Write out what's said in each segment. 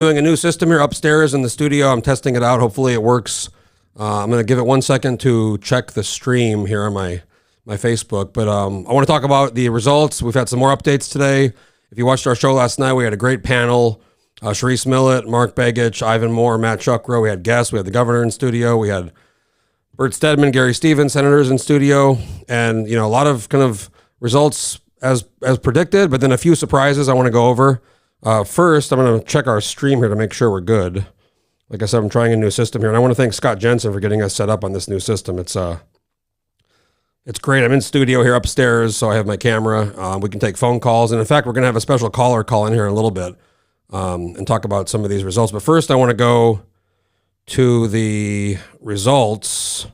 Doing a new system here upstairs in the studio. I'm testing it out. Hopefully it works. I'm going to give it 1 second to check the stream here on my Facebook. But I want to talk about the results. We've had some more updates today. If you watched our show last night, we had a great panel. Sharice Millett, Mark Begich, Ivan Moore, Matt Chuckrow. We had guests. We had the governor in studio. We had Bert Stedman, Gary Stevens, senators in studio. And, a lot of kind of results as predicted, but then a few surprises I want to go over. First, I'm going to check our stream here to make sure we're good. Like I said, I'm trying a new system here, and I want to thank Scott Jensen for getting us set up on this new system. It's great. I'm in studio here upstairs, so I have my camera. We can take phone calls, and in fact, we're going to have a special caller call in here in a little bit and talk about some of these results. But first, I want to go to the results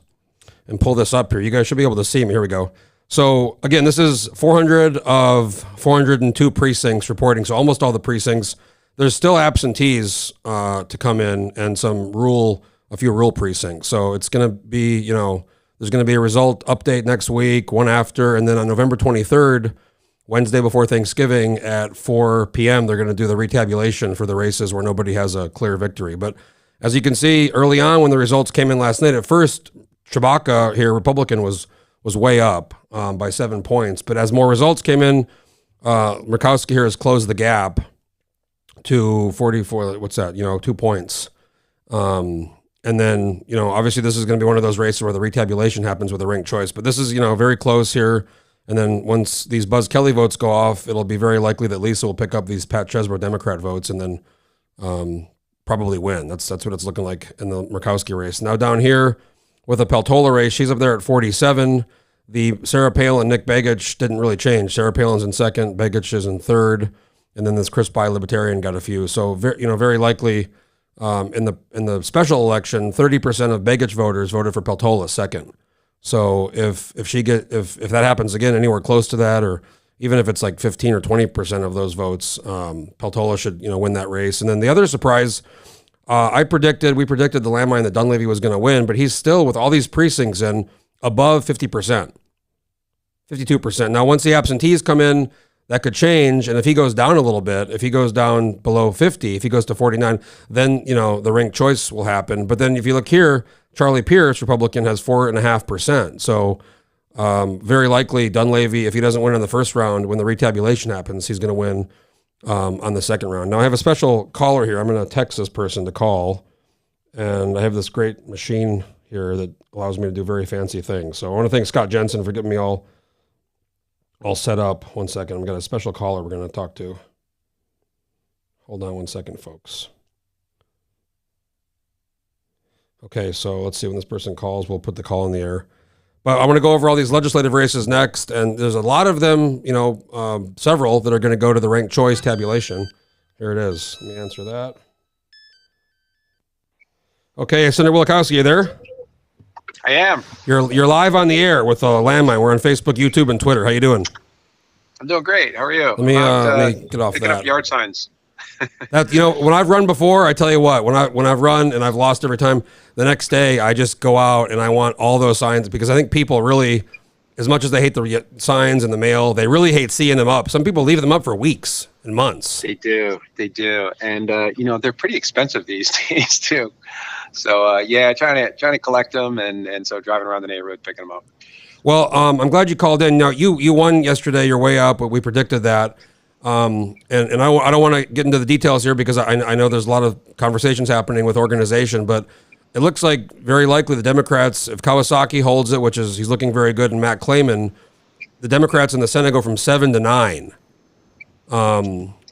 and pull this up here. You guys should be able to see me. Here we go. So again, this is 400 of 402 precincts reporting. So almost all the precincts. There's still absentees to come in and a few rural precincts. So it's going to be, there's going to be a result update next week, one after, and then on November 23rd, Wednesday before Thanksgiving at 4 p.m., they're going to do the retabulation for the races where nobody has a clear victory. But as you can see early on when the results came in last night, at first, Chewbacca here, Republican, was way up by 7 points. But as more results came in, Murkowski here has closed the gap to 44, 2 points. And then, obviously this is going to be one of those races where the retabulation happens with a ranked choice. But this is, very close here. And then once these Buzz Kelly votes go off, it'll be very likely that Lisa will pick up these Pat Chesbro Democrat votes and then probably win. That's what it's looking like in the Murkowski race. Now down here with the Peltola race, she's up there at 47. The Sarah Palin, Nick Begich didn't really change. Sarah Palin's in second, Begich is in third, and then this Chris Pye Libertarian got a few. So very likely in the special election, 30% of Begich voters voted for Peltola second. So if that happens again anywhere close to that, or even if it's like 15 or 20% of those votes, Peltola should win that race. And then the other surprise, we predicted the landmine that Dunleavy was going to win, but he's still, with all these precincts in, above 50%, 52%. Now, once the absentees come in, that could change. And if he goes down a little bit, if he goes down below 50, if he goes to 49, then, the ranked choice will happen. But then if you look here, Charlie Pierce, Republican, has 4.5%. So very likely Dunleavy, if he doesn't win in the first round, when the retabulation happens, he's going to win on the second round. Now I have a special caller here. I'm going to text this person to call, and I have this great machine here that allows me to do very fancy things. So I want to thank Scott Jensen for getting me all set up. 1 second. I've got a special caller we're going to talk to. Hold on 1 second, folks. Okay, so let's see when this person calls. We'll put the call in the air. But I want to go over all these legislative races next, and there's a lot of them, several that are going to go to the ranked choice tabulation. Here it is. Let me answer that. Okay, Senator Wielkowski, you there? I am. You're live on the air with Landmine. We're on Facebook, YouTube, and Twitter. How you doing? I'm doing great. How are you? Let me get off picking that. up yard signs. That when I've run before, I tell you what, when I've run and I've lost every time, the next day I just go out and I want all those signs, because I think people really, as much as they hate the signs in the mail, they really hate seeing them up. Some people leave them up for weeks and months. They do, and they're pretty expensive these days too. So trying to collect them, and so driving around the neighborhood picking them up. Well, I'm glad you called in. Now you won yesterday. You're way up, but we predicted that. And I don't want to get into the details here because I know there's a lot of conversations happening with organization, but it looks like very likely the Democrats, if Kawasaki holds it, which is he's looking very good, and Matt Clayman, the Democrats in the Senate go from 7 to 9.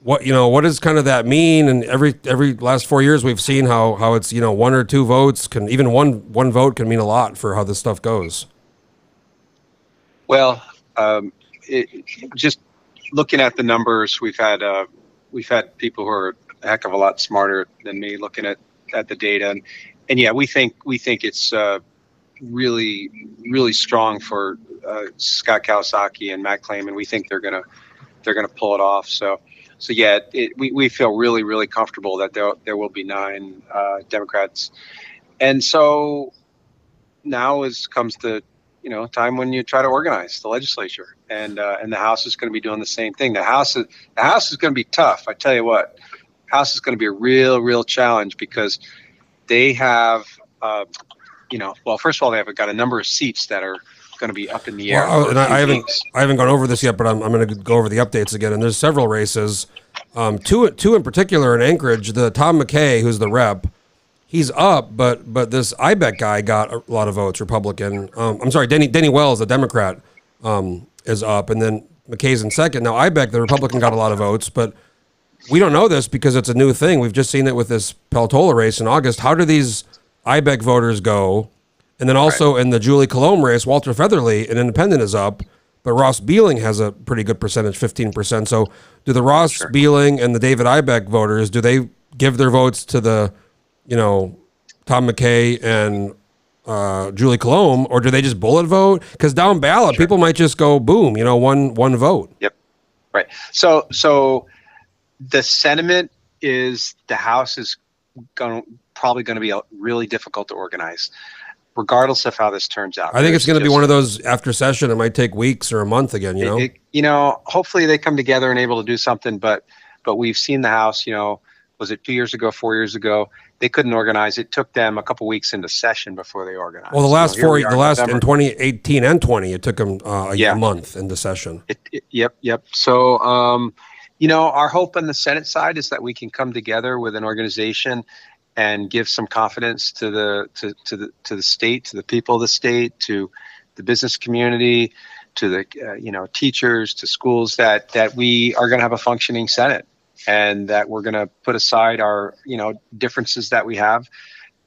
What does kind of that mean? And every last 4 years we've seen how it's 1 or 2 votes can, even one vote can mean a lot for how this stuff goes. Well, just looking at the numbers, we've had people who are a heck of a lot smarter than me looking at the data, and yeah, we think it's really, really strong for Scott Kawasaki and Matt Clayman. We think they're gonna pull it off. So yeah, we feel really, really comfortable that there will be 9 Democrats, and so now comes the time when you try to organize the legislature, and the House is going to be doing the same thing. The House is going to be tough. I tell you what, House is going to be a real challenge because they have, well, first of all, they've got a number of seats that are going to be up in the air. Well, and I haven't gone over this yet, but I'm going to go over the updates again. And there's several races, two in particular in Anchorage. The Tom McKay, who's the rep, he's up, but this Ibeck guy got a lot of votes, Republican. I'm sorry, Denny Wells, the Democrat, is up, and then McKay's in second. Now Ibeck, the Republican, got a lot of votes, but we don't know this because it's a new thing. We've just seen it with this Peltola race in August. How do these Ibeck voters go? And then also in the Julie Colomb race, Walter Featherly, an independent, is up, but Ross Beeling has a pretty good percentage, 15%. So do the Ross Beeling and the David Ibeck voters, do they give their votes to the, Tom McKay and Julie Colomb, or do they just bullet vote? Because down ballot, people might just go, boom, one vote. Yep. Right. So the sentiment is the House is probably going to be really difficult to organize, regardless of how this turns out. I think it's going to be one of those after session. It might take weeks or a month again, hopefully they come together and able to do something, but we've seen the House, was it 2 years ago, 4 years ago? They couldn't organize. It took them a couple weeks into session before they organized. Well, the last in 2018 and 20, it took them a month into session. Yep. So, our hope on the Senate side is that we can come together with an organization and give some confidence to the state, to the people of the state, to the business community, to the teachers, to schools, that we are going to have a functioning Senate, and that we're going to put aside our differences that we have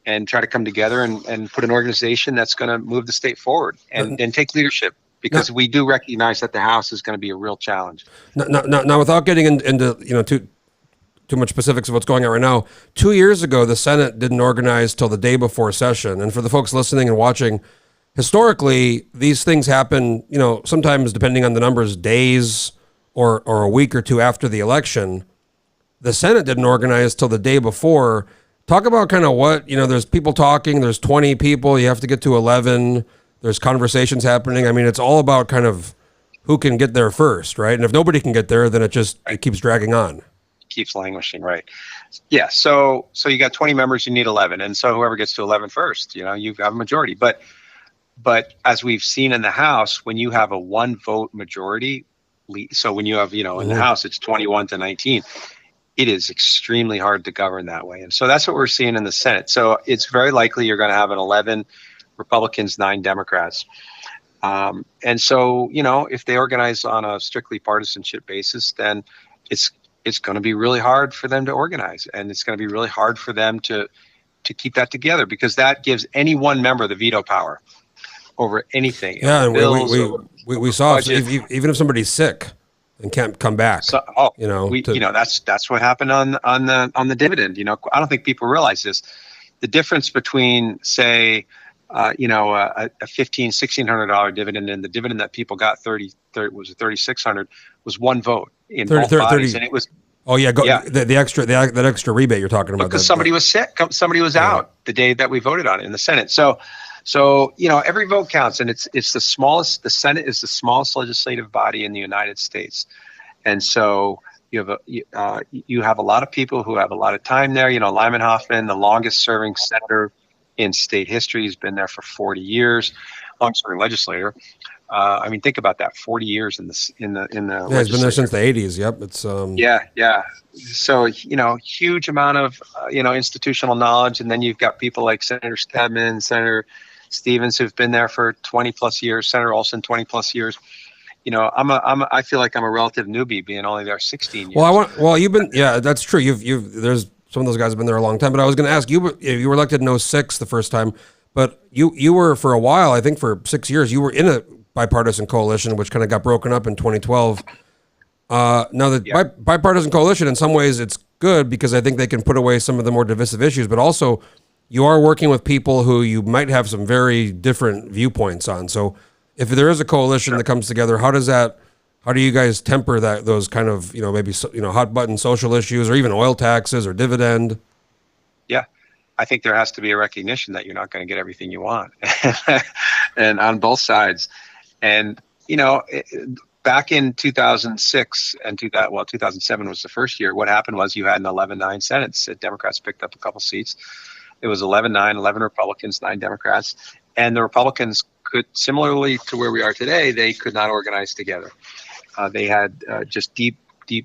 and try to come together and put an organization that's going to move the state forward and take leadership, because we do recognize that the House is going to be a real challenge. Now, without getting into too much specifics of what's going on right now, 2 years ago, the Senate didn't organize till the day before session. And for the folks listening and watching, historically, these things happen, sometimes depending on the numbers, days or a week or two after the election. The Senate didn't organize till the day before. Talk about kind of what, there's people talking, there's 20 people, you have to get to 11, there's conversations happening. I mean, it's all about kind of who can get there first, right? And if nobody can get there, then it keeps dragging on. Keeps languishing, right? Yeah. So you got 20 members, you need 11, and so whoever gets to 11 first, you've got a majority. But as we've seen in the House, when you have a one vote majority, so when you have in the House it's 21 to 19, it is extremely hard to govern that way, and so that's what we're seeing in the Senate. So it's very likely you're going to have an 11 Republicans, 9 Democrats. And so if they organize on a strictly partisanship basis, then it's going to be really hard for them to organize, and it's going to be really hard for them to keep that together, because that gives any one member the veto power over anything. Yeah, and we saw even if somebody's sick and can't come back. So, that's what happened on the dividend. I don't think people realize this. The difference between, say, a $1,500-$1,600 dividend and the dividend that people got was $3,600 was one vote in both bodies, and it was. Oh yeah, that extra rebate you're talking about. Because somebody was sick, somebody was out the day that we voted on it in the Senate. So every vote counts, and it's the smallest. The Senate is the smallest legislative body in the United States, and so you have a lot of people who have a lot of time there. Lyman Hoffman, the longest serving senator in state history, has been there for 40 years, longest serving legislator. Think about that, 40 years in the Yeah, he's been there since the 80s. Yep. It's Yeah. So, huge amount of, institutional knowledge. And then you've got people like Senator Stedman, Senator Stevens, who've been there for 20 plus years, Senator Olson, 20 plus years. I feel like I'm a relative newbie being only there 16 years. You've been, that's true. There's some of those guys have been there a long time, but I was going to ask you were elected in 2006 the first time, but you were for a while, I think for 6 years, you were in a bipartisan coalition, which kind of got broken up in 2012. Now the bipartisan coalition, in some ways, it's good because I think they can put away some of the more divisive issues, but also you are working with people who you might have some very different viewpoints on. So if there is a coalition that comes together, how do you guys temper those kind of, maybe, hot button social issues, or even oil taxes or dividend? Yeah. I think there has to be a recognition that you're not going to get everything you want and on both sides. And, back in 2006 and 2007 was the first year. What happened was you had an 11-9 Senate. Democrats picked up a couple seats. It was 11-9, 11 Republicans, 9 Democrats. And the Republicans could, similarly to where we are today, they could not organize together. They had just deep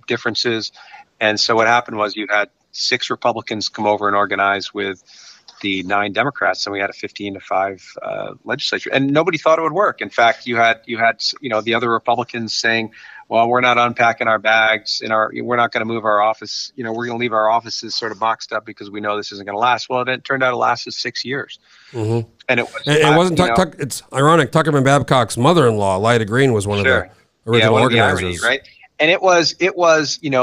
differences. And so what happened was you had 6 Republicans come over and organize with the 9 Democrats, and we had a 15-5 legislature, and nobody thought it would work. In fact, you had the other Republicans saying, "Well, we're not unpacking our bags we're not going to move our office. We're going to leave our offices sort of boxed up because we know this isn't going to last." Well, it turned out it lasted 6 years, and it was. It wasn't. It's ironic. Tuckerman Babcock's mother-in-law, Lyda Green, was one of the original organizers, right? And it was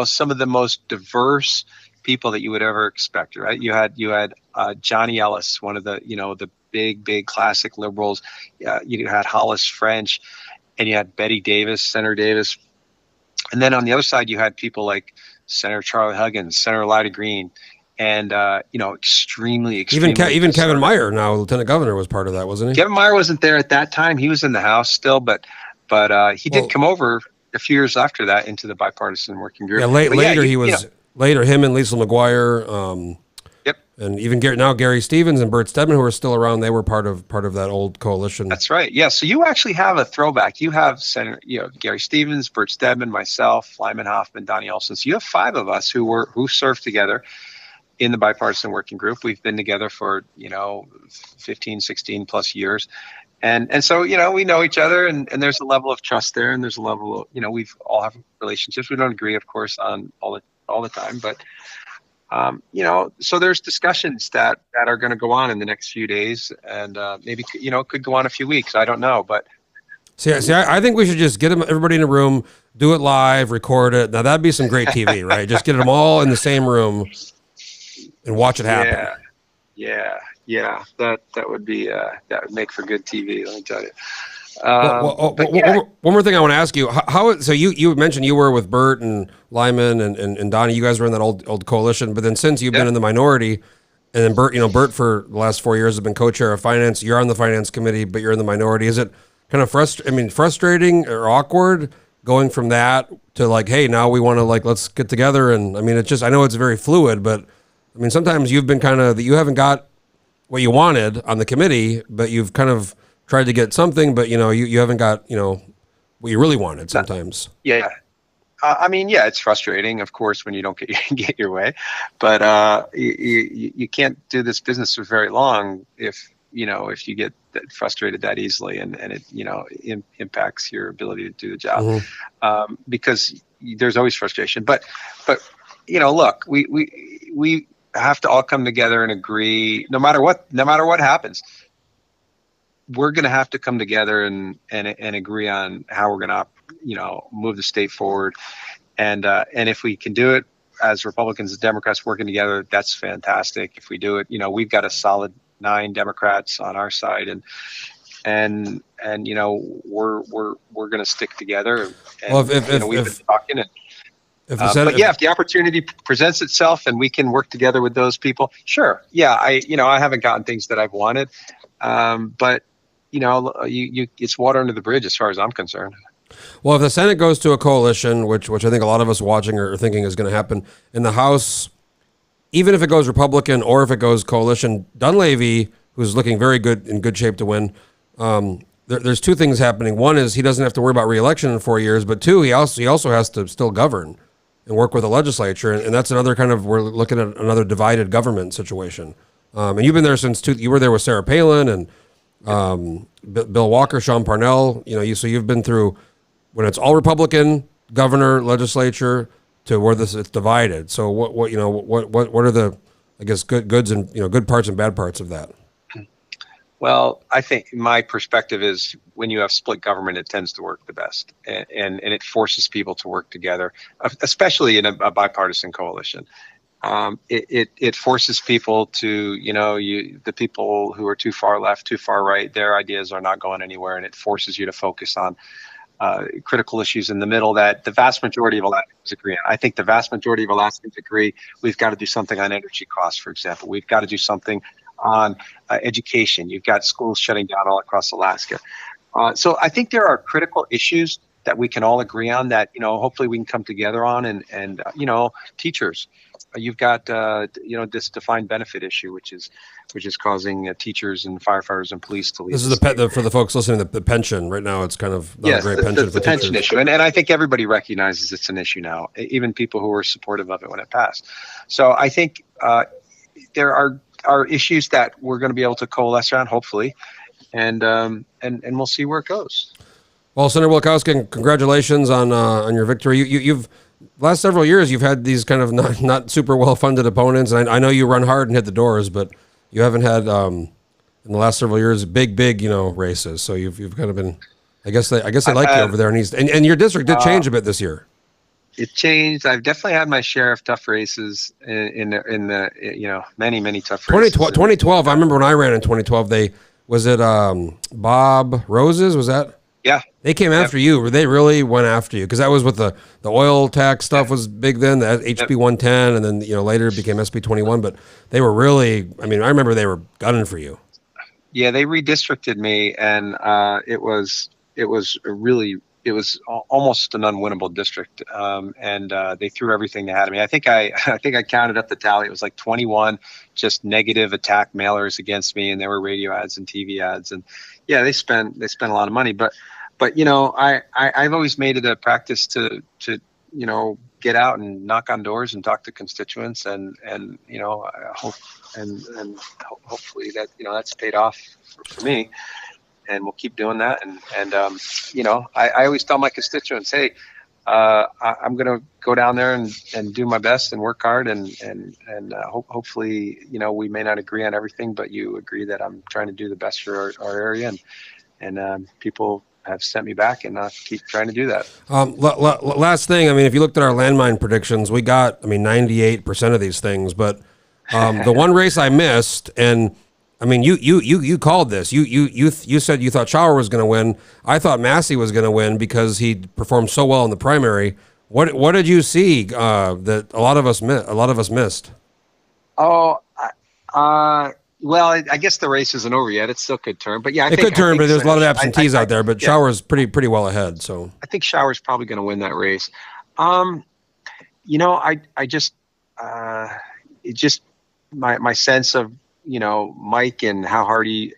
some of the most diverse people that you would ever expect, right? You had Johnny Ellis, one of the the big classic liberals. You had Hollis French, and you had Betty Davis, Senator Davis, and then on the other side you had people like Senator Charlie Huggins, Senator Lyda Green, and extremely even Kevin Meyer, now Lieutenant Governor, was part of that, wasn't he? Kevin Meyer wasn't there at that time. He was in the House still, but he did come over a few years after that into the bipartisan working group. Yeah, later him and Lisa McGuire. And even Gary Stevens and Bert Stedman, who are still around, they were part of that old coalition. That's right. Yeah. So you actually have a throwback. You have Gary Stevens, Bert Stedman, myself, Lyman Hoffman, Donnie Olson. So you have 5 of us who served together in the bipartisan working group. We've been together for 15, 16 plus years. And so, we know each other, and there's a level of trust there, and there's a level of, we've all have relationships. We don't agree, of course, on all the time, but so there's discussions that are going to go on in the next few days, and maybe it could go on a few weeks. I don't know, but see, I think we should just get everybody in a room, do it live, record it. Now that'd be some great TV, right? Just get them all in the same room and watch it happen. Yeah. That would be that would make for good TV. Let me tell you. One more thing I want to ask you: so you mentioned you were with Bert and Lyman and Donnie. You guys were in that old coalition, but then since you've been in the minority, and then Bert for the last 4 years has been co-chair of finance. You're on the finance committee, but you're in the minority. Is it kind of frustrating or awkward going from that to like, hey, now we want to let's get together? And it's just, I know it's very fluid, but sometimes you've been you haven't got what you wanted on the committee, but you've kind of tried to get something, but you haven't got what you really wanted sometimes. Yeah. It's frustrating, of course, when you don't get your way, but you can't do this business for very long if you get frustrated that easily, and it impacts your ability to do the job, because there's always frustration. But look, we have to all come together and agree, no matter what happens. We're going to have to come together and agree on how we're going to, move the state forward. And if we can do it as Republicans and Democrats working together, that's fantastic. If we do it, we've got a solid 9 Democrats on our side, and we're going to stick together. And, well, we've been talking. And, if the opportunity presents itself and we can work together with those people, sure. Yeah, I haven't gotten things that I've wanted, but it's water under the bridge as far as I'm concerned. Well, if the Senate goes to a coalition, which I think a lot of us watching are thinking is going to happen, in the House, even if it goes Republican or if it goes coalition, Dunleavy, who's looking very good, in good shape to win, there's 2 things happening. One is he doesn't have to worry about re-election in 4 years, but 2, he also has to still govern and work with the legislature, and that's another we're looking at another divided government situation. And you've been there since you were there with Sarah Palin and Bill Walker, Sean Parnell. So you've been through when it's all Republican governor, legislature, to where it's divided. So what are the, I guess, goods and good parts and bad parts of that? Well, I think my perspective is when you have split government, it tends to work the best, and it forces people to work together, especially in a bipartisan coalition. It forces people to, the people who are too far left, too far right, their ideas are not going anywhere, and it forces you to focus on critical issues in the middle that the vast majority of Alaskans agree on. I think the vast majority of Alaskans agree we've got to do something on energy costs, for example. We've got to do something on education. You've got schools shutting down all across Alaska. So I think there are critical issues that we can all agree on, that, hopefully we can come together on, and teachers, you've got, this defined benefit issue, which is causing teachers and firefighters and police to leave. This is for the folks listening, the pension right now. It's kind of not yes, a great pension for the pension teachers. issue, and I think everybody recognizes it's an issue now, even people who were supportive of it when it passed. So I think there are issues that we're going to be able to coalesce around, hopefully, and we'll see where it goes. Well, Senator Wilkowski, congratulations on your victory. You've last several years you've had these kind of not super well funded opponents, and I know you run hard and hit the doors, but you haven't had in the last several years big races. So you've kind of been, I guess they like you over there, and your district did change a bit this year. It changed. I've definitely had my share of tough races in the many tough races. 2012. I remember when I ran in 2012. Was it Bob Rose's? Was that? Yeah. They came after you. They really went after you because that was with the oil tax stuff was big then, the HB 110, and then later it became SB 21. But they were really. I mean, I remember they were gunning for you. Yeah, they redistricted me, and it was almost an unwinnable district, and they threw everything they had at me. I think I counted up the tally. It was like 21 just negative attack mailers against me, and there were radio ads and TV ads, and yeah, they spent a lot of money. But I've always made it a practice to get out and knock on doors and talk to constituents, and I hope and hopefully that that's paid off for me. And we'll keep doing that. And I always tell my constituents, hey, I'm going to go down there and do my best and work hard. And hopefully, we may not agree on everything, but you agree that I'm trying to do the best for our area. And people have sent me back, and I keep trying to do that. Last thing, I mean, if you looked at our landmine predictions, we got, 98% of these things. But the one race I missed, and I mean, you called this. You said you thought Shower was going to win. I thought Massey was going to win because he performed so well in the primary. What did you see that a lot of us missed? Oh, well, I guess the race isn't over yet. It still could turn, but yeah, it could turn. But there's a lot of absentees out there. But Shower's pretty well ahead. So I think Shower's probably going to win that race. My sense of Mike and how hard he,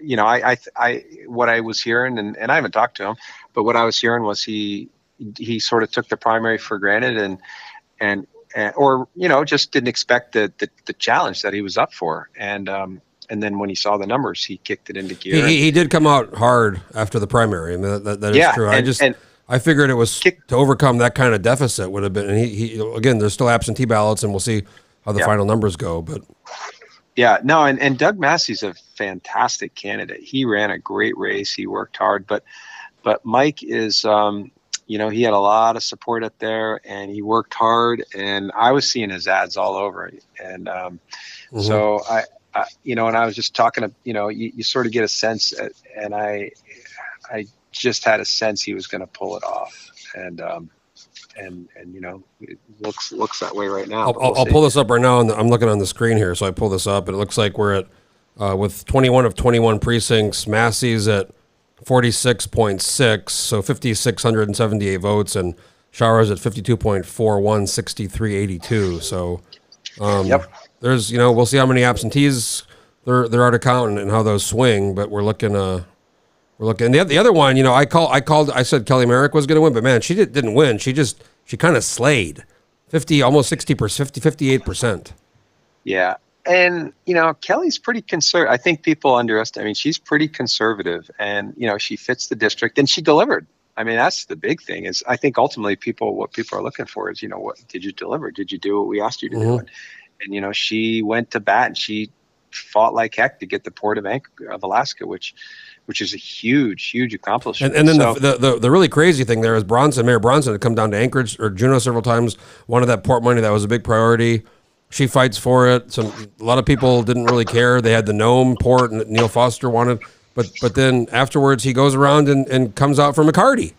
what I was hearing, and I haven't talked to him, but what I was hearing was he sort of took the primary for granted or just didn't expect the challenge that he was up for. And then when he saw the numbers, he kicked it into gear. He did come out hard after the primary. I mean, that is true. I figured it was to overcome that kind of deficit would have been, and he again, there's still absentee ballots, and we'll see how the final numbers go, but. Yeah, no, and Doug Massey's a fantastic candidate. He ran a great race. He worked hard, but Mike is, he had a lot of support up there, and he worked hard. And I was seeing his ads all over, and so I and I was just talking to, you sort of get a sense, and I just had a sense he was going to pull it off, and it looks that way right now. I'll pull this up right now, and I'm looking on the screen here. So I pull this up, and it looks like we're at with 21 of 21 precincts. Massey's at 46.6, so 5,678 votes, and Shower's at 52.41, 63.82. So there's we'll see how many absentees there are to count and how those swing, but we're looking. And the other one, I said Kelly Merrick was going to win, but man, she didn't win. She kind of slayed almost 60%, 58%. Yeah. And, Kelly's pretty conservative. I think people underestimate. I mean, she's pretty conservative, and, she fits the district, and she delivered. I mean, that's the big thing is I think ultimately what people are looking for is, what did you deliver? Did you do what we asked you to do? And, she went to bat, and she fought like heck to get the Port of Alaska, which is a huge accomplishment. And then the really crazy thing there is Mayor Bronson had come down to Anchorage or Juneau several times, wanted that port money. That was a big priority. She fights for it. A lot of people didn't really care. They had the Nome port, and Neil Foster wanted, but then afterwards he goes around and comes out for McCarty.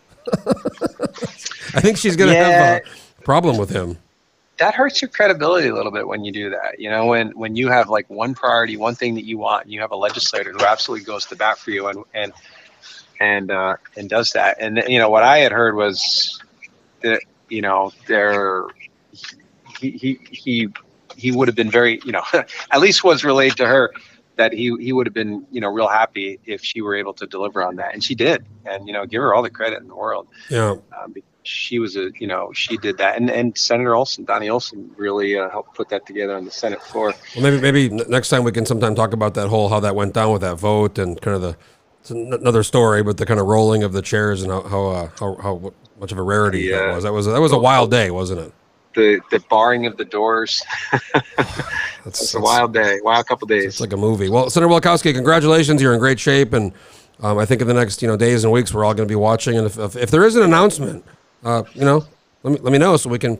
I think she's going to have a problem with him. That hurts your credibility a little bit when you do that. When you have like one priority, one thing that you want, and you have a legislator who absolutely goes to bat for you, and does that. And what I had heard was that there he would have been very at least was relayed to her that he would have been real happy if she were able to deliver on that, and she did. And give her all the credit in the world. Yeah. She was she did that, and Senator Donnie Olson really helped put that together on the Senate floor. Well, maybe next time we can sometime talk about how that went down with that vote, and kind of it's another story, but the kind of rolling of the chairs and how much of a rarity that was. That was a wild day, wasn't it? The barring of the doors. That's a wild day, wild couple days. It's like a movie. Well, Senator Wielkowski, congratulations! You're in great shape, and I think in the next days and weeks we're all going to be watching. And if there is an announcement, let me know so we can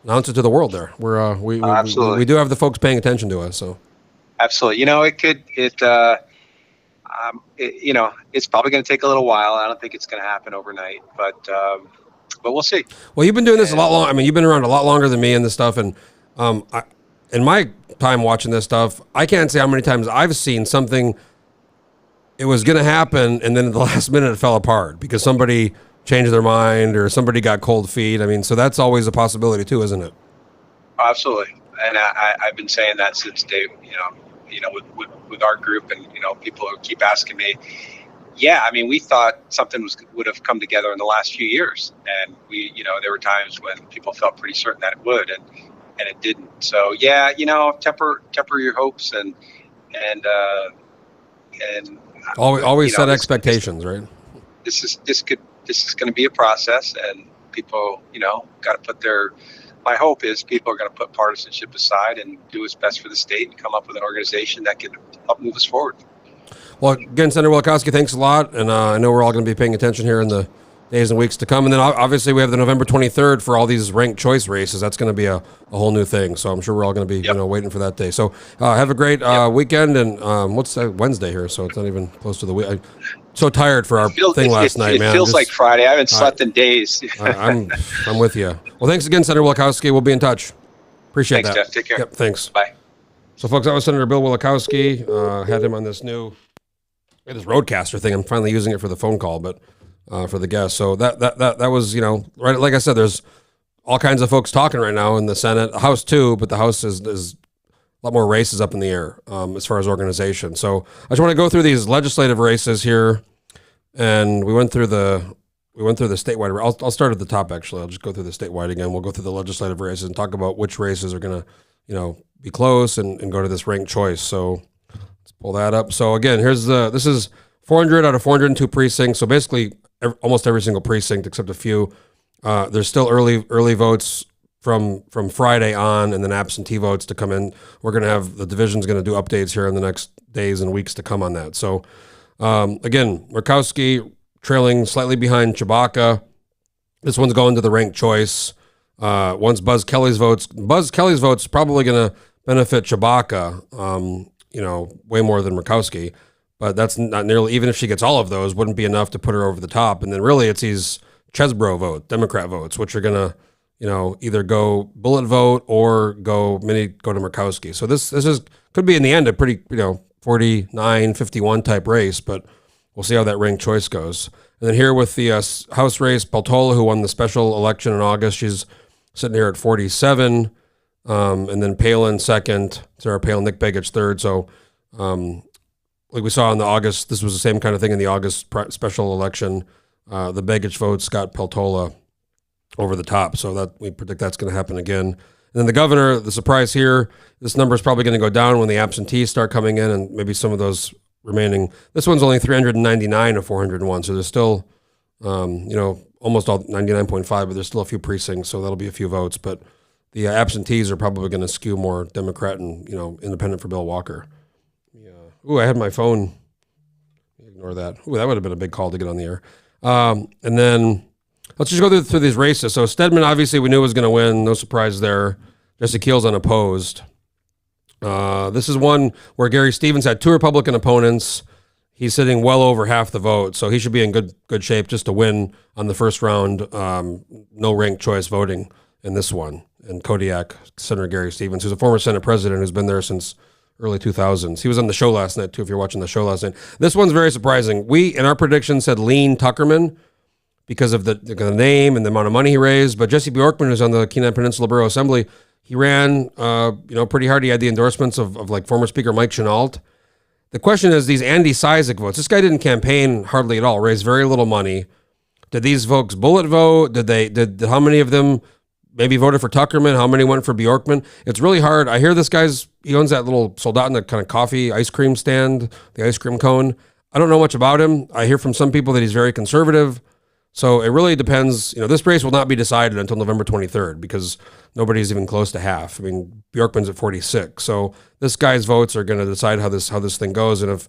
announce it to the world. There, we do have the folks paying attention to us. So absolutely, it's probably going to take a little while. I don't think it's going to happen overnight, but we'll see. Well, you've been doing this a lot longer. I mean, you've been around a lot longer than me in this stuff, and in my time watching this stuff, I can't say how many times I've seen something. It was going to happen, and then at the last minute it fell apart because somebody changed their mind or somebody got cold feet. I mean, so that's always a possibility too, isn't it? Absolutely, and I've been saying that since day, with our group, and people who keep asking me. Yeah, I mean, we thought something would have come together in the last few years, and there were times when people felt pretty certain that it would, and it didn't. So yeah, temper your hopes and always set expectations, right? This is going to be a process, and people got to put their. My hope is people are going to put partisanship aside and do what's best for the state and come up with an organization that can help move us forward. Well, again, Senator Wielkowski, thanks a lot, and I know we're all going to be paying attention here in the days and weeks to come. And then obviously we have the November 23rd for all these ranked choice races. That's going to be a whole new thing. So I'm sure we're all going to be waiting for that day. So have a great weekend. And what's Wednesday here? So it's not even close to the week. I'm so tired for our thing last night, man. It feels like Friday. I haven't slept in days. I'm with you. Well, thanks again, Senator Wielkowski. We'll be in touch. Appreciate that. Thanks, Jeff. Take care. Yep, thanks. Bye. So, folks, that was Senator Bill Wielkowski. Had him on this Roadcaster thing. I'm finally using it for the phone call, but for the guests. So that was, right. Like I said, there's all kinds of folks talking right now in the Senate, the House too, but the House is a lot more races up in the air as far as organization. So I just want to go through these legislative races here, and we went through the statewide. I'll start at the top, actually. I'll just go through the statewide again. We'll go through the legislative races and talk about which races are going to, be close and go to this ranked choice. So let's pull that up. So again, this is 400 out of 402 precincts. So basically almost every single precinct except a few. There's still early votes from Friday on, and then absentee votes to come in. We're going to have the division's going to do updates here in the next days and weeks to come on that. So again, Murkowski trailing slightly behind Chewbacca. This one's going to the ranked choice. Once Buzz Kelly's votes probably going to benefit Chewbacca, way more than Murkowski. But that's not nearly, even if she gets all of those, wouldn't be enough to put her over the top. And then really it's these Chesbro Democrat votes, which are going to, either go bullet vote or go to Murkowski. So this could be in the end a pretty, 49-51 type race, but we'll see how that ranked choice goes. And then here with the House race, Peltola, who won the special election in August, she's sitting here at 47. And then Palin second, Sarah Palin, Nick Begich third. So, like we saw in the August, this was the same kind of thing in the August special election. The Begich votes got Peltola over the top. So that we predict that's going to happen again. And then the governor, the surprise here, this number is probably going to go down when the absentees start coming in, and maybe some of those remaining. This one's only 399 of 401. So there's still, almost all 99.5, but there's still a few precincts. So that'll be a few votes. But the absentees are probably going to skew more Democrat and, independent for Bill Walker. Yeah. Ooh, I had my phone. Ignore that. Ooh, that would have been a big call to get on the air. And then let's just go through these races. So Stedman, obviously, we knew was going to win. No surprise there. Jesse Keel's unopposed. This is one where Gary Stevens had two Republican opponents. He's sitting well over half the vote, so he should be in good shape just to win on the first round. No ranked choice voting in this one. And Kodiak, Senator Gary Stevens, who's a former Senate president who's been there since early 2000s. He was on the show last night too, if you're watching the show last night. This one's very surprising. We, in our prediction, said lean Tuckerman because of the name and the amount of money he raised. But Jesse Bjorkman, who's on the Kenai Peninsula Borough Assembly, he ran pretty hard. He had the endorsements of like former Speaker Mike Chenault. The question is these Andy Cizik votes. This guy didn't campaign hardly at all, raised very little money. Did these folks bullet vote? Did how many of them maybe voted for Tuckerman? How many went for Bjorkman? It's really hard. I hear this he owns that little Soldaten kind of coffee ice cream stand, the ice cream cone. I don't know much about him. I hear from some people that he's very conservative. So it really depends. This race will not be decided until November 23rd because nobody's even close to half. I mean, Bjorkman's at 46. So this guy's votes are going to decide how this thing goes. And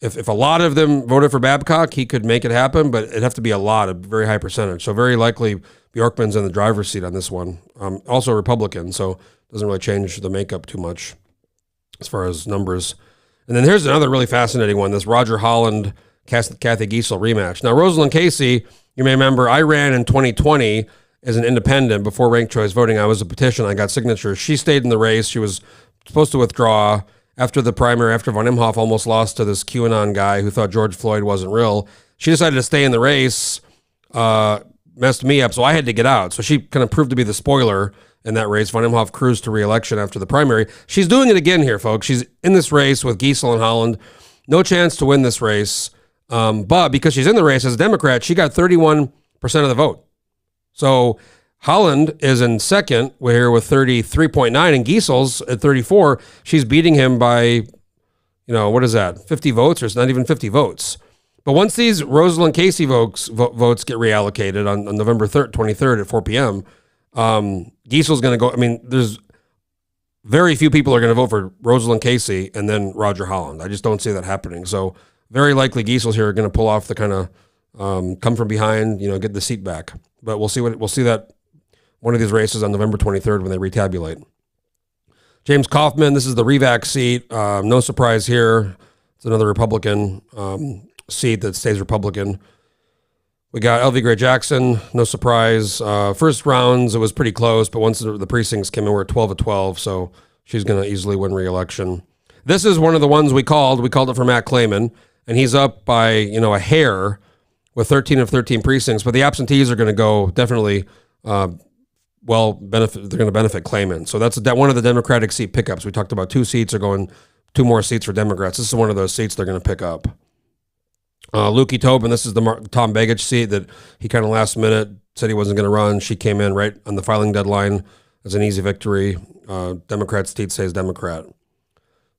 if a lot of them voted for Babcock, he could make it happen, but it'd have to be a very high percentage. So very likely Bjorkman's in the driver's seat on this one. Also a Republican, so it doesn't really change the makeup too much as far as numbers. And then here's another really fascinating one, this Roger Holland, Kathy Giessel rematch. Now, Rosalind Casey, you may remember, I ran in 2020 as an independent before ranked choice voting. I was a petition. I got signatures. She stayed in the race. She was supposed to withdraw after the primary, after von Imhoff almost lost to this QAnon guy who thought George Floyd wasn't real. She decided to stay in the race, messed me up, so I had to get out. So she kind of proved to be the spoiler in that race. Von Imhoff cruised to re-election after the primary. She's doing it again here, folks. She's in this race with Giessel and Holland. No chance to win this race. But because she's in the race as a Democrat, she got 31% of the vote. So Holland is in second here with 33.9 and Giessel's at 34. She's beating him by, what is that? 50 votes, or it's not even 50 votes. But once these Rosalind Casey votes get reallocated on November 23rd at 4 p.m., Giessel's going to go. I mean, there's very few people are going to vote for Rosalind Casey and then Roger Holland. I just don't see that happening. So very likely Giessel's here are going to pull off the kind of come from behind, get the seat back. But we'll see that one of these races on November 23rd when they retabulate. James Kaufman, this is the Revac seat. No surprise here. It's another Republican seat that stays Republican. We got Elvie Gray Jackson, no surprise. First rounds, it was pretty close, but once the precincts came in, we're at 12-12, so she's going to easily win re-election. This is one of the ones we called. We called it for Matt Clayman, and he's up by, a hair with 13 of 13 precincts, but the absentees are going to go definitely they're going to benefit Clayman. So that's one of the Democratic seat pickups. We talked about 2 seats are going, 2 more seats for Democrats. This is one of those seats they're going to pick up. Lukey Tobin, this is the Tom Begich seat that he kind of last minute said he wasn't going to run. She came in right on the filing deadline as an easy victory. Democrats seat says Democrat.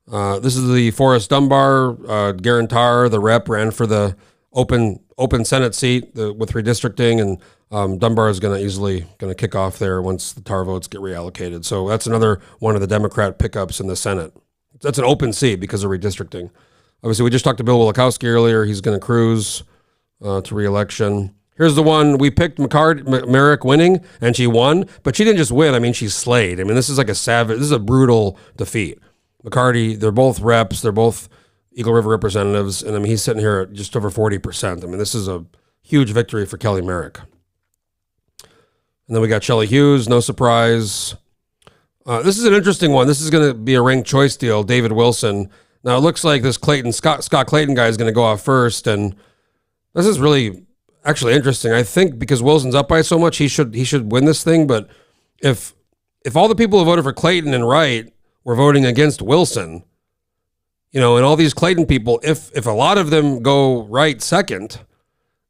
This is the Forrest Dunbar, Garantar, the rep, ran for the open Senate seat with redistricting, and Dunbar is going to kick off there once the TAR votes get reallocated. So that's another one of the Democrat pickups in the Senate. That's an open seat because of redistricting. Obviously, we just talked to Bill Wielkowski earlier. He's going to cruise to re-election. Here's the one we picked, Merrick winning, and she won. But she didn't just win. I mean, she slayed. I mean, this is like this is a brutal defeat. McCarty, they're both reps. They're both Eagle River representatives. And I mean, he's sitting here at just over 40%. I mean, this is a huge victory for Kelly Merrick. And then we got Shelley Hughes, no surprise. This is an interesting one. This is going to be a ranked choice deal, David Wilson. Now, it looks like this Scott Clayton guy is going to go off first, and this is really actually interesting. I think because Wilson's up by so much, he should win this thing, but if all the people who voted for Clayton and Wright were voting against Wilson, and all these Clayton people, if a lot of them go Wright second,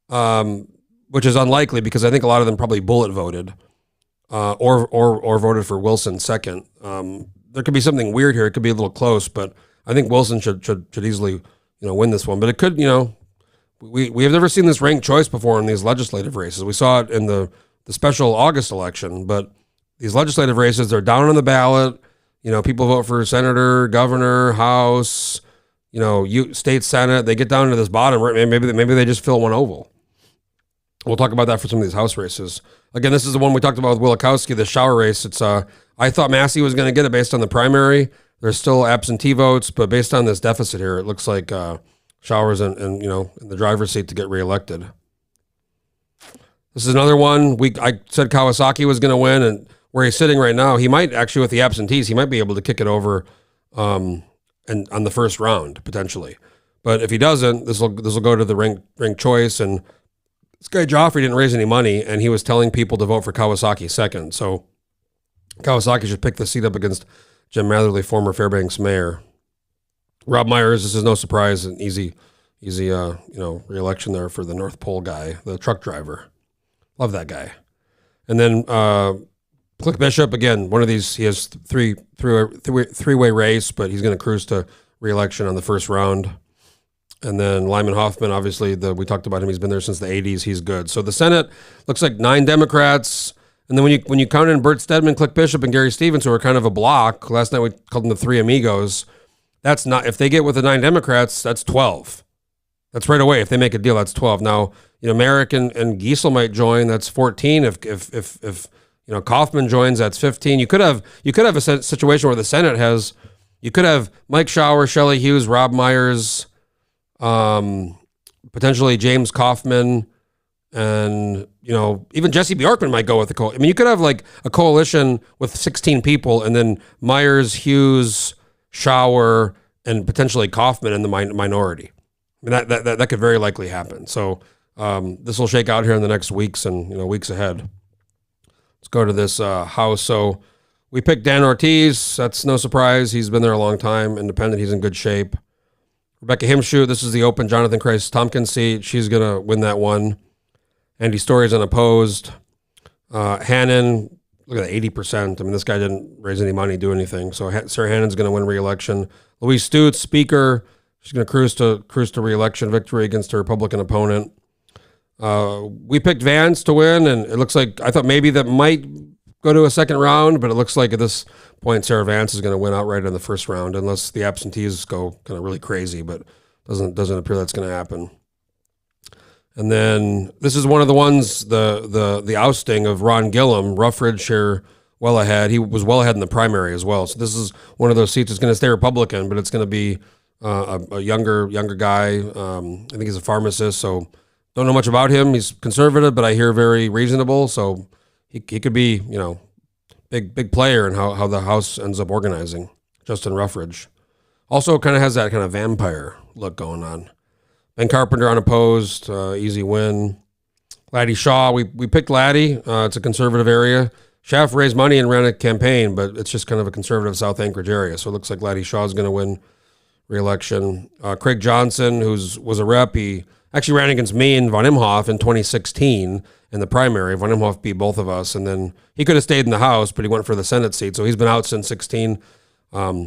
which is unlikely because I think a lot of them probably bullet voted or voted for Wilson second, there could be something weird here. It could be a little close, but I think Wilson should easily, win this one. But it could, we have never seen this ranked choice before in these legislative races. We saw it in the special August election, but these legislative races, they're down on the ballot. People vote for senator, governor, House, state Senate. They get down to this bottom, right? Maybe they just fill one oval. We'll talk about that for some of these House races. Again, this is the one we talked about with Wielkowski, the shower race. It's I thought Massey was going to get it based on the primary. There's still absentee votes, but based on this deficit here, it looks like Showers in the driver's seat to get reelected. This is another one. I said Kawasaki was going to win, and where he's sitting right now, he might actually, with the absentees, he might be able to kick it over and on the first round potentially. But if he doesn't, this will go to the ranked choice. And this guy Joffrey didn't raise any money, and he was telling people to vote for Kawasaki second. So Kawasaki should pick the seat up against Jim Matherly, former Fairbanks mayor. Rob Myers, this is no surprise, an easy re-election there for the North Pole guy, the truck driver. Love that guy. And then Click Bishop, again, one of these, he has three-way race, but he's going to cruise to re-election on the first round. And then Lyman Hoffman, obviously, we talked about him. He's been there since the 80s. He's good. So the Senate looks like 9 Democrats. And then when you count in Bert Stedman, Click Bishop, and Gary Stevens, who are kind of a block, last night we called them the Three Amigos. That's not, if they get with the 9 Democrats, that's 12. That's right away. If they make a deal, that's 12. Now, Merrick and Giesel might join. That's 14. If Kaufman joins, that's 15. You could have a situation where the Senate has, you could have Mike Shower, Shelley Hughes, Rob Myers, potentially James Kaufman, and even Jesse Bjorkman might go with the coalition. I mean, you could have like a coalition with 16 people, and then Myers, Hughes, Shower, and potentially Kaufman in the minority. I mean, that could very likely happen. So this will shake out here in the next weeks and weeks ahead. Let's go to this House. So we picked Dan Ortiz. That's no surprise. He's been there a long time. Independent. He's in good shape. Rebecca Himshoot. This is the open Jonathan Christ Tompkins seat. She's going to win that one. Andy Story is unopposed. Hannon, look at that, 80%. I mean, this guy didn't raise any money, do anything. So Sarah Hannon's going to win re-election. Louise Stutes, Speaker. She's going to cruise to re-election victory against her Republican opponent. We picked Vance to win, and it looks like, I thought maybe that might go to a second round, but it looks like at this point Sarah Vance is going to win outright in the first round, unless the absentees go kind of really crazy, but doesn't appear that's going to happen. And then this is one of the ones, the ousting of Ron Gillum, Ruffridge here well ahead. He was well ahead in the primary as well. So this is one of those seats that's going to stay Republican, but it's going to be a younger guy. I think he's a pharmacist, so don't know much about him. He's conservative, but I hear very reasonable. So he could be, big player in how the House ends up organizing. Justin Ruffridge also kind of has that kind of vampire look going on. Ben Carpenter unopposed, easy win. Laddie Shaw, we picked Laddie. It's a conservative area. Schaff raised money and ran a campaign, but it's just kind of a conservative South Anchorage area. So it looks like Laddie Shaw is going to win re-election. Craig Johnson, was a rep, he actually ran against me and Von Imhoff in 2016 in the primary. Von Imhoff beat both of us, and then he could have stayed in the House, but he went for the Senate seat. So he's been out since 16.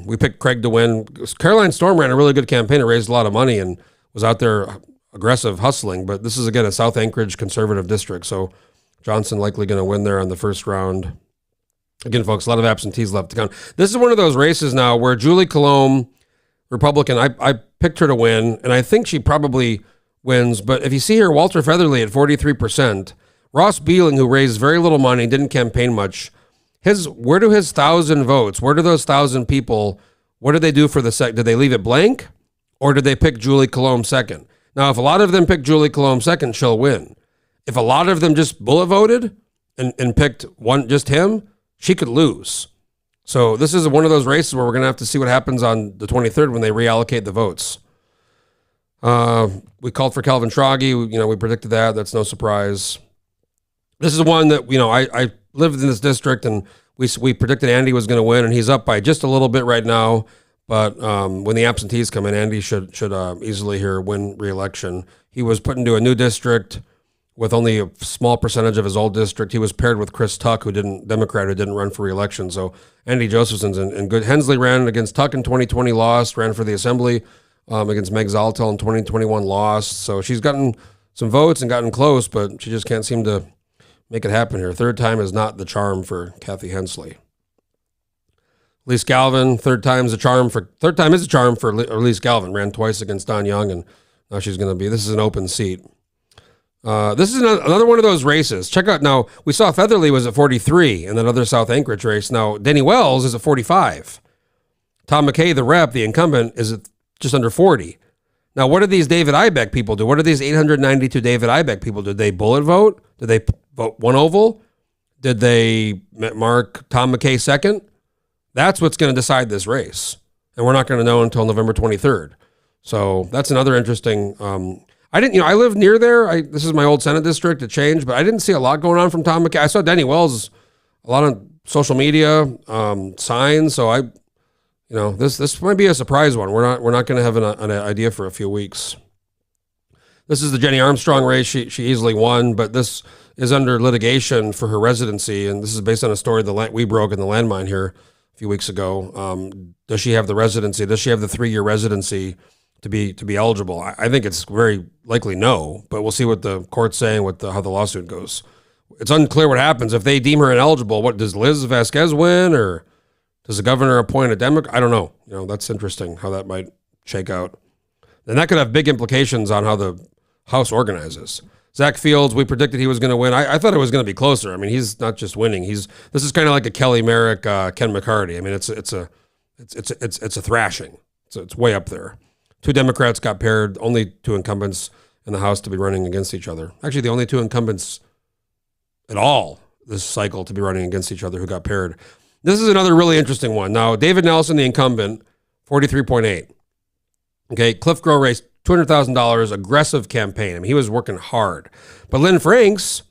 We picked Craig to win. Caroline Storm ran a really good campaign. It raised a lot of money and was out there aggressive hustling, but this is, again, a South Anchorage conservative district, so Johnson likely going to win there on the first round. Again, folks, a lot of absentees left to count. This is one of those races now where Julie Colomb, Republican, I picked her to win, and I think she probably wins, but if you see here, Walter Featherly at 43%, Ross Beeling, who raised very little money, didn't campaign much, where do his 1,000 votes, where do those 1,000 people, what did they do for the did they leave it blank? Or did they pick Julie Colomb second? Now, if a lot of them picked Julie Colomb second, she'll win. If a lot of them just bullet voted and picked just him, she could lose. So this is one of those races where we're going to have to see what happens on the 23rd when they reallocate the votes. We called for Calvin Troggy. We predicted that. That's no surprise. This is one that, I lived in this district, and we predicted Andy was going to win, and he's up by just a little bit right now. But when the absentees come in, Andy should easily here win re-election. He was put into a new district with only a small percentage of his old district. He was paired with Chris Tuck, Democrat, who didn't run for re-election. So Andy Josephson's in good. Hensley ran against Tuck in 2020, lost. Ran for the Assembly against Meg Zaltel in 2021, lost. So she's gotten some votes and gotten close, but she just can't seem to make it happen here. Third time is not the charm for Kathy Hensley. Elise Galvin, third time is a charm for Elise Galvin. Ran twice against Don Young, and now she's going to be. This is an open seat. This is another one of those races. Check out now. We saw Featherly was at 43 in that other South Anchorage race. Now Denny Wells is at 45. Tom McKay, the rep, the incumbent, is at just under 40. Now, what did these David Ibeck people do? What did these 892 David Ibeck people do? Did they bullet vote? Did they vote one oval? Did they mark Tom McKay second? That's what's going to decide this race. and we're not going to know until November 23rd. So that's another interesting. I didn't, I live near there. This is my old Senate district. It changed, but I didn't see a lot going on from Tom McCain. I saw Denny Wells a lot on social media signs. So this might be a surprise one. We're not going to have an idea for a few weeks. This is the Jenny Armstrong race. She easily won, but this is under litigation for her residency, and this is based on a story that we broke in the landmine here a few weeks ago. Does she have the residency? Does she have the 3-year residency to be eligible? I think it's very likely no, but we'll see what the court's saying, how the lawsuit goes. It's unclear what happens if they deem her ineligible. What does Liz Vasquez win, or does the governor appoint a Democrat? I don't know. That's interesting how that might shake out, and that could have big implications on how the House organizes. Zach Fields, we predicted he was going to win. I thought it was going to be closer. I mean, he's not just winning. This is kind of like a Kelly Merrick, Ken McCarty. I mean, it's a thrashing. It's way up there. 2 Democrats got paired. Only 2 incumbents in the House to be running against each other. Actually, the only 2 incumbents at all this cycle to be running against each other who got paired. This is another really interesting one. Now, David Nelson, the incumbent, 43.8. Okay, Cliff Grow race, $200,000, aggressive campaign. I mean, he was working hard. But Lynn Franks,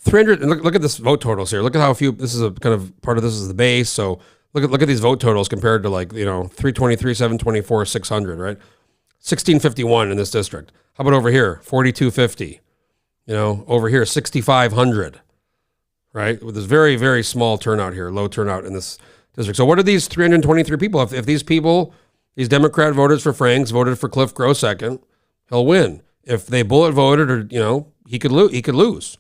300, and look at this vote totals here. Look at how few, this is a kind of, part of this is the base. So look at these vote totals compared to 323, 724, 600, right? 1651 in this district. How about over here? 4250. Over here, 6,500, right? With this very, very small turnout here, low turnout in this district. So what are these 323 people? If these people, these Democrat voters for Franks voted for Cliff Grow second, he'll win. If they bullet voted, or he could lose.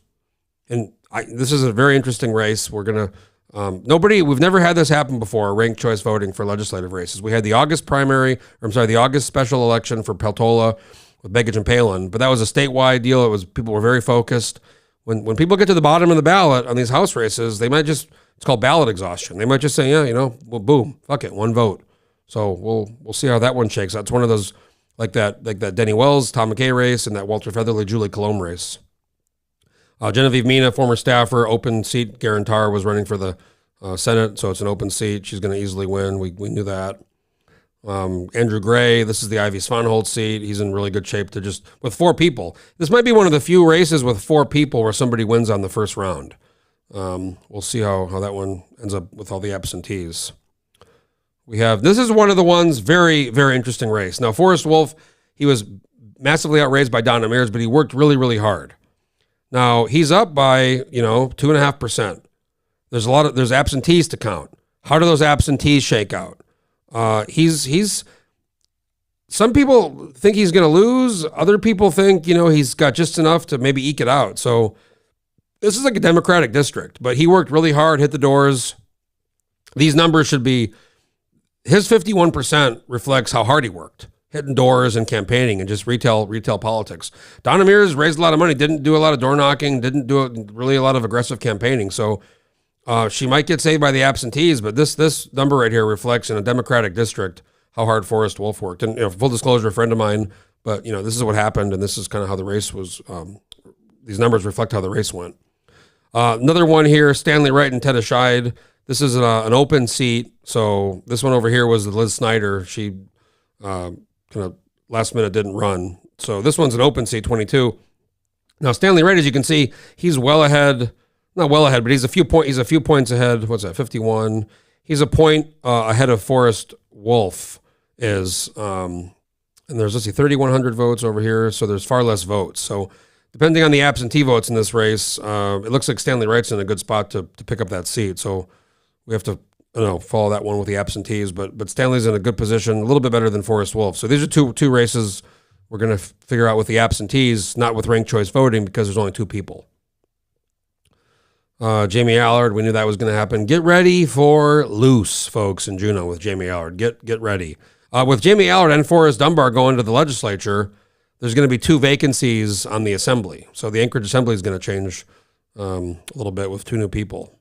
And this is a very interesting race. We're gonna we've never had this happen before. Ranked choice voting for legislative races. We had the August the August special election for Peltola with Begich and Palin, but that was a statewide deal. People were very focused. When people get to the bottom of the ballot on these House races, they might it's called ballot exhaustion. They might just say, well, boom, fuck it, one vote. So we'll see how that one shakes out. It's one of those like that Denny Wells, Tom McKay race, and that Walter Featherly, Julie Colomb race. Genevieve Mina, former staffer, open seat. Garantar was running for the Senate, so it's an open seat. She's going to easily win. We knew that. Andrew Gray, this is the Ivy Svanholtz seat. He's in really good shape with 4 people. This might be one of the few races with 4 people where somebody wins on the first round. We'll see how that one ends up with all the absentees. This is one of the ones, very, very interesting race. Now, Forrest Wolf, he was massively outraised by Donna Mears, but he worked really, really hard. Now, he's up by, 2.5%. There's absentees to count. How do those absentees shake out? Some people think he's going to lose. Other people think, he's got just enough to maybe eke it out. So this is like a Democratic district, but he worked really hard, hit the doors. These numbers should be, his 51% reflects how hard he worked, hitting doors and campaigning and just retail politics. Donna Mears raised a lot of money, didn't do a lot of door knocking, didn't do really a lot of aggressive campaigning. So she might get saved by the absentees, but this number right here reflects in a Democratic district how hard Forrest Wolf worked. And full disclosure, a friend of mine, but this is what happened, and this is kind of how the race was. These numbers reflect how the race went. Another one here, Stanley Wright and Ted Escheid. This is an open seat. So this one over here was Liz Snyder. She kind of last minute didn't run. So this one's an open seat, 22. Now Stanley Wright, as you can see, he's well ahead. Not well ahead, but he's a few points ahead. What's that? 51. He's a point ahead of Forrest Wolf is. And there's 3,100 votes over here. So there's far less votes. So depending on the absentee votes in this race, it looks like Stanley Wright's in a good spot to pick up that seat. So we have to follow that one with the absentees, but Stanley's in a good position, a little bit better than Forrest Wolf. So these are two races we're going to figure out with the absentees, not with ranked choice voting, because there's only 2 people. Jamie Allard, we knew that was going to happen. Get ready for loose, folks, in Juneau with Jamie Allard. Get ready. With Jamie Allard and Forrest Dunbar going to the legislature, there's going to be 2 vacancies on the assembly. So the Anchorage Assembly is going to change a little bit with 2 new people.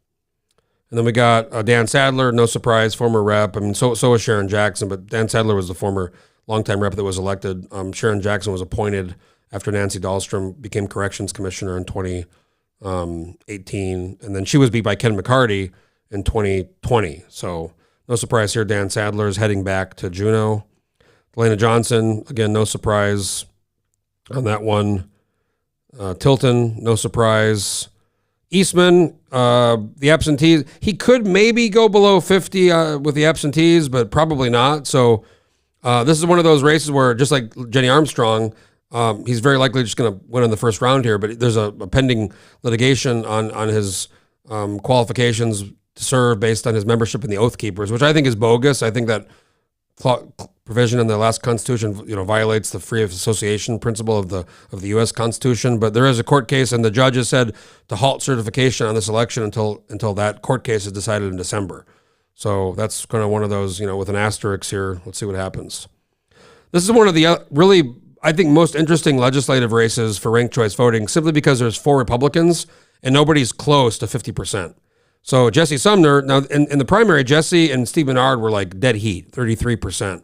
And then we got Dan Sadler, no surprise, former rep. I mean, so was Sharon Jackson, but Dan Sadler was the former longtime rep that was elected. Sharon Jackson was appointed after Nancy Dahlstrom became corrections commissioner in 2018. And then she was beat by Ken McCarty in 2020. So No surprise here. Dan Sadler is heading back to Juneau. Delana Johnson, again, no surprise on that one. Tilton, no surprise. Eastman, the absentees, he could maybe go below 50 with the absentees, but probably not. So this is one of those races where, just like Jenny Armstrong, he's very likely just going to win in the first round here, but there's a pending litigation on his qualifications to serve based on his membership in the Oath Keepers, which I think is bogus. I think that provision in the last Constitution, violates the free association principle of the U.S. Constitution. But there is a court case, and the judge has said to halt certification on this election until that court case is decided in December. So that's kind of one of those, with an asterisk here. Let's see what happens. This is one of the really, I think, most interesting legislative races for ranked choice voting, simply because there's 4 Republicans and nobody's close to 50%. So Jesse Sumner, now in the primary, Jesse and Steve Menard were like dead heat, 33%.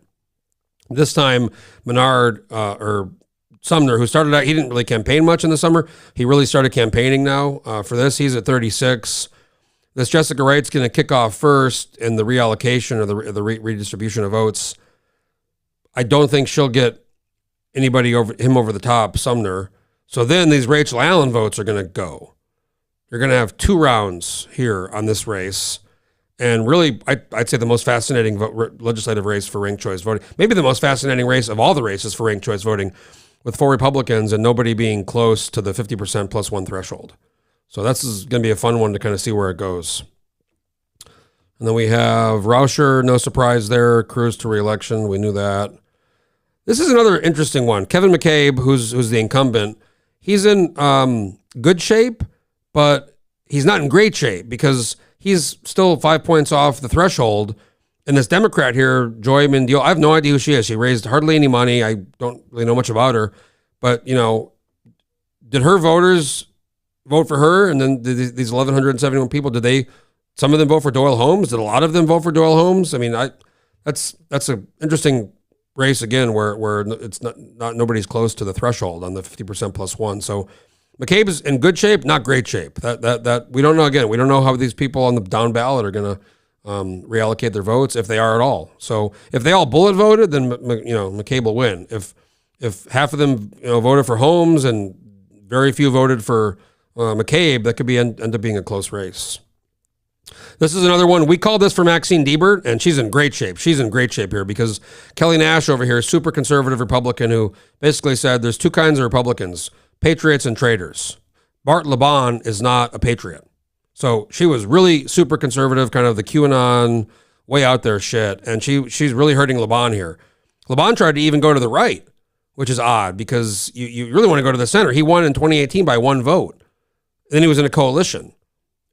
This time, Menard, or Sumner, who started out, he didn't really campaign much in the summer. He really started campaigning now for this. He's at 36. This Jessica Wright's going to kick off first in the reallocation or the redistribution of votes. I don't think she'll get anybody over the top, Sumner. So then these Rachel Allen votes are going to go. You're going to have 2 rounds here on this race. And really, I'd say the most fascinating legislative race for ranked choice voting. Maybe the most fascinating race of all the races for ranked choice voting, with 4 Republicans and nobody being close to the 50% plus 1 threshold. So this is going to be a fun one to kind of see where it goes. And then we have Rauscher, no surprise there, Cruz to re-election. We knew that. This is another interesting one. Kevin McCabe, who's the incumbent, he's in good shape, but he's not in great shape because he's still 5 points off the threshold. And this Democrat here, Joy Mendiel, I have no idea who she is. She raised hardly any money. I don't really know much about her. But, did her voters vote for her? And then these 1,171 people, some of them vote for Doyle Holmes? Did a lot of them vote for Doyle Holmes? I mean, that's an interesting race again, where it's not nobody's close to the threshold on the 50% plus 1. So McCabe is in good shape, not great shape. That we don't know. Again, we don't know how these people on the down ballot are going to reallocate their votes, if they are at all. So if they all bullet voted, then McCabe will win. If half of them voted for Holmes and very few voted for McCabe, that could end up being a close race. This is another one. We called this for Maxine Diebert, and she's in great shape. She's in great shape here because Kelly Nash over here, super conservative Republican, who basically said there's 2 kinds of Republicans: patriots and traitors. Bart Laban is not a patriot. So she was really super conservative, kind of the QAnon, way out there shit, and she's really hurting Laban here. Laban tried to even go to the right, which is odd because you really want to go to the center. He won in 2018 by 1 vote. And then he was in a coalition.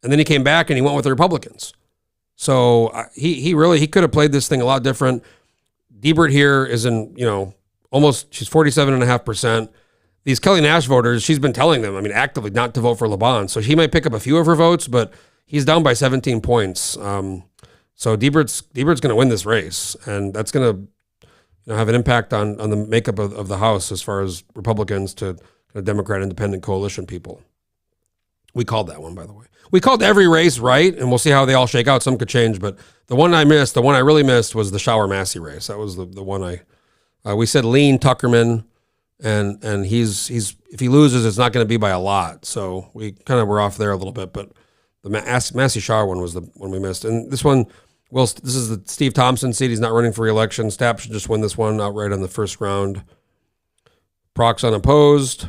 And then he came back and he went with the Republicans. So he could have played this thing a lot different. Diebert here is in, she's 47.5%. These Kelly Nash voters, she's been telling them, actively not to vote for Laban. So he might pick up a few of her votes, but he's down by 17 points. So Diebert's going to win this race. And that's going to have an impact on the makeup of the House as far as Republicans to Democrat independent coalition people. We called that one, by the way. We called every race right, and we'll see how they all shake out. Some could change, but the one I really missed was the Shower Massey race. That was the one we said lean Tuckerman, and he's if he loses, it's not going to be by a lot. So we kind of were off there a little bit, but the Massey Shower one was the one we missed. And this one, this is the Steve Thompson seat. He's not running for re-election. Stapp should just win this one outright on the first round. Prox unopposed.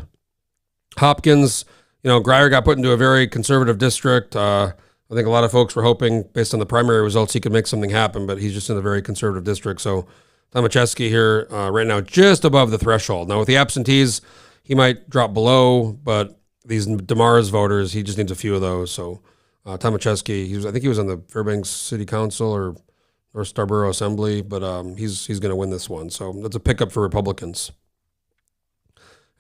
Hopkins, Grier got put into a very conservative district. I think a lot of folks were hoping, based on the primary results, he could make something happen, but he's just in a very conservative district. So Tomaszewski here right now just above the threshold. Now with the absentees, he might drop below, but these DeMars voters, he just needs a few of those. So Tomaszewski, I think he was on the Fairbanks City Council or Scarborough Assembly, but he's going to win this one. So that's a pickup for Republicans.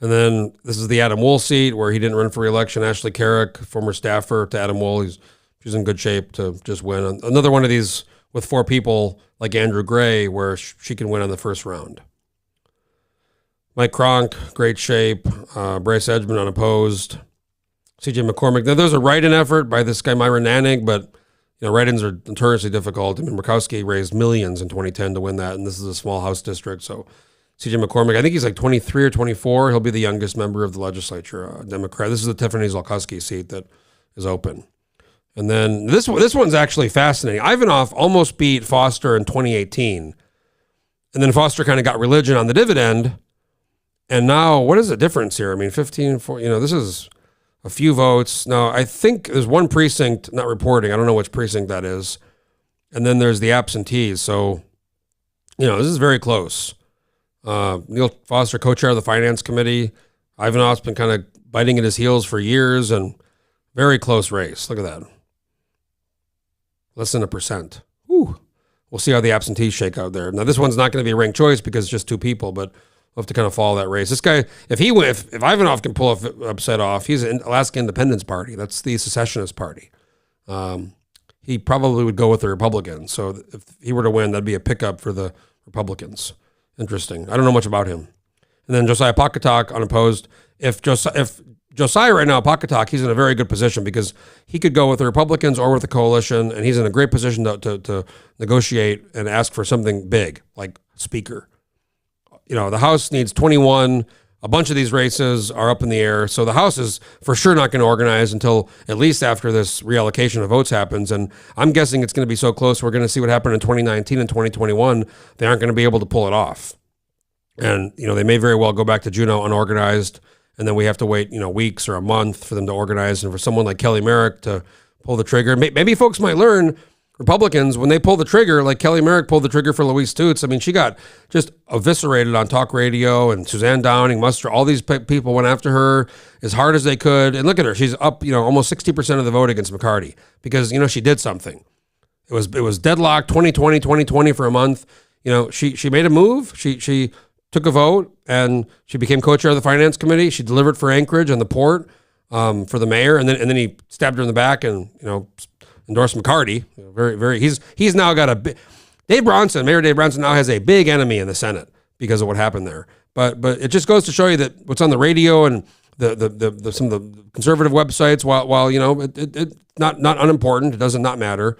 And then this is the Adam Wool seat where he didn't run for re-election. Ashley Carrick, former staffer to Adam Wool, she's in good shape to just win. Another one of these with 4 people like Andrew Gray where she can win on the first round. Mike Cronk, great shape. Bryce Edgman unopposed. CJ McCormick. Now there's a write-in effort by this guy Myron Nanig, but write-ins are notoriously difficult. I mean, Murkowski raised millions in 2010 to win that, and this is a small House district. So C.J. McCormick, I think he's like 23 or 24. He'll be the youngest member of the legislature, Democrat. This is the Tiffany Zolkowski seat that is open. And then this one's actually fascinating. Ivanov almost beat Foster in 2018. And then Foster kind of got religion on the dividend. And now, what is the difference here? I mean, 15, 4, this is a few votes. Now, I think there's one precinct not reporting. I don't know which precinct that is. And then there's the absentees. So, this is very close. Neil Foster, co-chair of the Finance Committee. Ivanov's been kind of biting at his heels for years, and very close race. Look at that. Less than 1%. Whew. We'll see how the absentees shake out there. Now, this one's not going to be a ranked choice because it's just two people, but we'll have to kind of follow that race. This guy, if Ivanov can pull upset off, he's an Alaska Independence Party. That's the secessionist party. He probably would go with the Republicans. So if he were to win, that'd be a pickup for the Republicans. Interesting. I don't know much about him. And then Josiah Pocketok, unopposed. If Josiah right now, Pocketok, he's in a very good position because he could go with the Republicans or with the coalition, and he's in a great position to negotiate and ask for something big, like speaker. The House needs 21. A bunch of these races are up in the air. So the House is for sure not going to organize until at least after this reallocation of votes happens. And I'm guessing it's going to be so close, we're going to see what happened in 2019 and 2021. They aren't going to be able to pull it off. And, they may very well go back to Juneau unorganized. And then we have to wait, weeks or a month for them to organize. And for someone like Kelly Merrick to pull the trigger, maybe folks might learn, Republicans, when they pull the trigger, like Kelly Merrick pulled the trigger for Louise Stutz. I mean, she got just eviscerated on talk radio, and Suzanne Downing, Muster, all these people went after her as hard as they could. And look at her. She's up, almost 60% of the vote against McCarty because, she did something. It was deadlocked 2020 for a month. She made a move. She took a vote, and she became co-chair of the Finance Committee. She delivered for Anchorage and the port for the mayor, and then he stabbed her in the back and, endorsed McCarty. Very, very. He's now got Mayor Dave Bronson now has a big enemy in the Senate because of what happened there. But it just goes to show you that what's on the radio and the some of the conservative websites, while it's not unimportant, it doesn't not matter.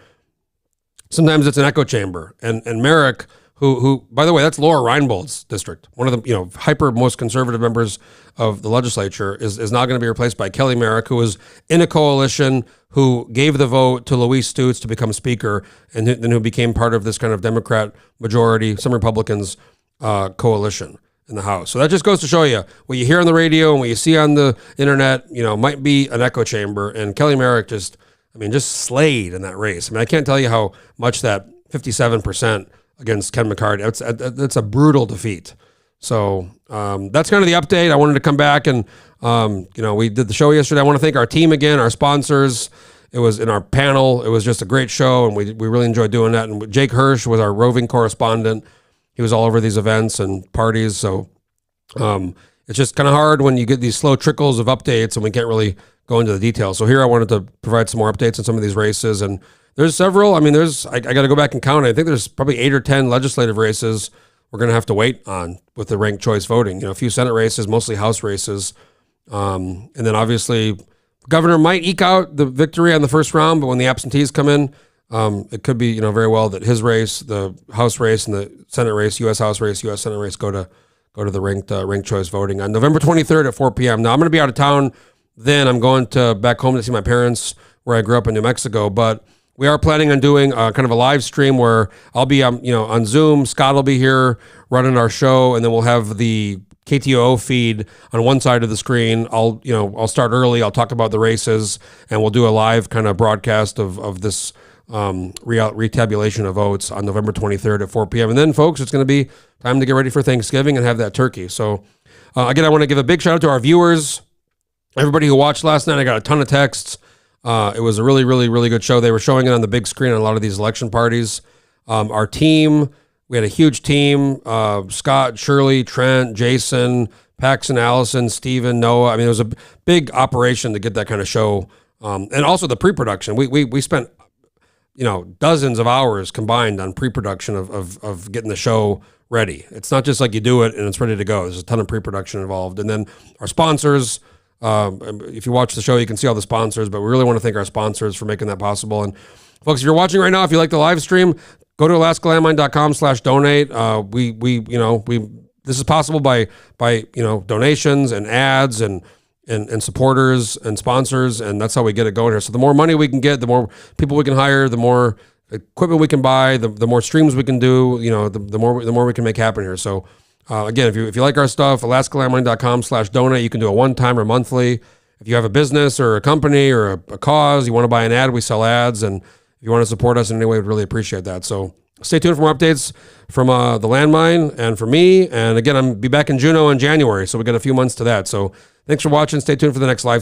Sometimes it's an echo chamber. And Merrick, who by the way, that's Laura Reinbold's district, one of the hyper most conservative members of the legislature, is now going to be replaced by Kelly Merrick, who was in a coalition, who gave the vote to Louise Stutz to become speaker, and then who became part of this kind of Democrat majority, some Republicans coalition in the House. So that just goes to show you what you hear on the radio and what you see on the internet, might be an echo chamber. And Kelly Merrick just slayed in that race. I mean, I can't tell you how much that 57% against Ken McCarty, that's a brutal defeat. So that's kind of the update. I wanted to come back and, we did the show yesterday. I want to thank our team again, our sponsors. It was in our panel. It was just a great show, and we really enjoyed doing that. And Jake Hirsch was our roving correspondent. He was all over these events and parties. So it's just kind of hard when you get these slow trickles of updates and we can't really go into the details. So here I wanted to provide some more updates on some of these races. And there's several. I mean, I got to go back and count. I think there's probably 8 or 10 legislative races we're going to have to wait on with the ranked choice voting. A few Senate races, mostly House races. And then obviously governor might eke out the victory on the first round, but when the absentees come in, it could be, very well that his race, the House race and the Senate race, U.S. House race, U.S. Senate race go to the ranked choice voting on November 23rd at 4 p.m. Now I'm going to be out of town. Then I'm going back home to see my parents where I grew up in New Mexico, but we are planning on doing kind of a live stream where I'll be, on Zoom. Scott will be here running our show, and then we'll have the KTOO feed on one side of the screen. I'll start early. I'll talk about the races, and we'll do a live kind of broadcast of this retabulation of votes on November 23rd at 4 p.m. And then, folks, it's going to be time to get ready for Thanksgiving and have that turkey. So, again, I want to give a big shout out to our viewers, everybody who watched last night. I got a ton of texts. It was a really, really, really good show. They were showing it on the big screen on a lot of these election parties. Our team, we had a huge team. Scott, Shirley, Trent, Jason, Paxton, Allison, Steven, Noah. I mean, it was a big operation to get that kind of show. And also the pre-production. We spent, dozens of hours combined on pre-production of getting the show ready. It's not just like you do it and it's ready to go. There's a ton of pre-production involved. And then our sponsors, if you watch the show, you can see all the sponsors, but we really want to thank our sponsors for making that possible. And Folks, if you're watching right now, if you like the live stream, go to alaskalandmine.com/donate. This is possible by donations and ads and supporters and sponsors, and that's how we get it going here. So the more money we can get, the more people we can hire, the more equipment we can buy, the more streams we can do, the more we can make happen here. So again, if you like our stuff, alaskalandmine.com/donate, you can do a one-time or monthly. If you have a business or a company or a cause, you want to buy an ad, we sell ads. And if you want to support us in any way, we'd really appreciate that. So stay tuned for more updates from the Landmine and for me. And again, I'm be back in Juneau in January. So we got a few months to that. So thanks for watching. Stay tuned for the next live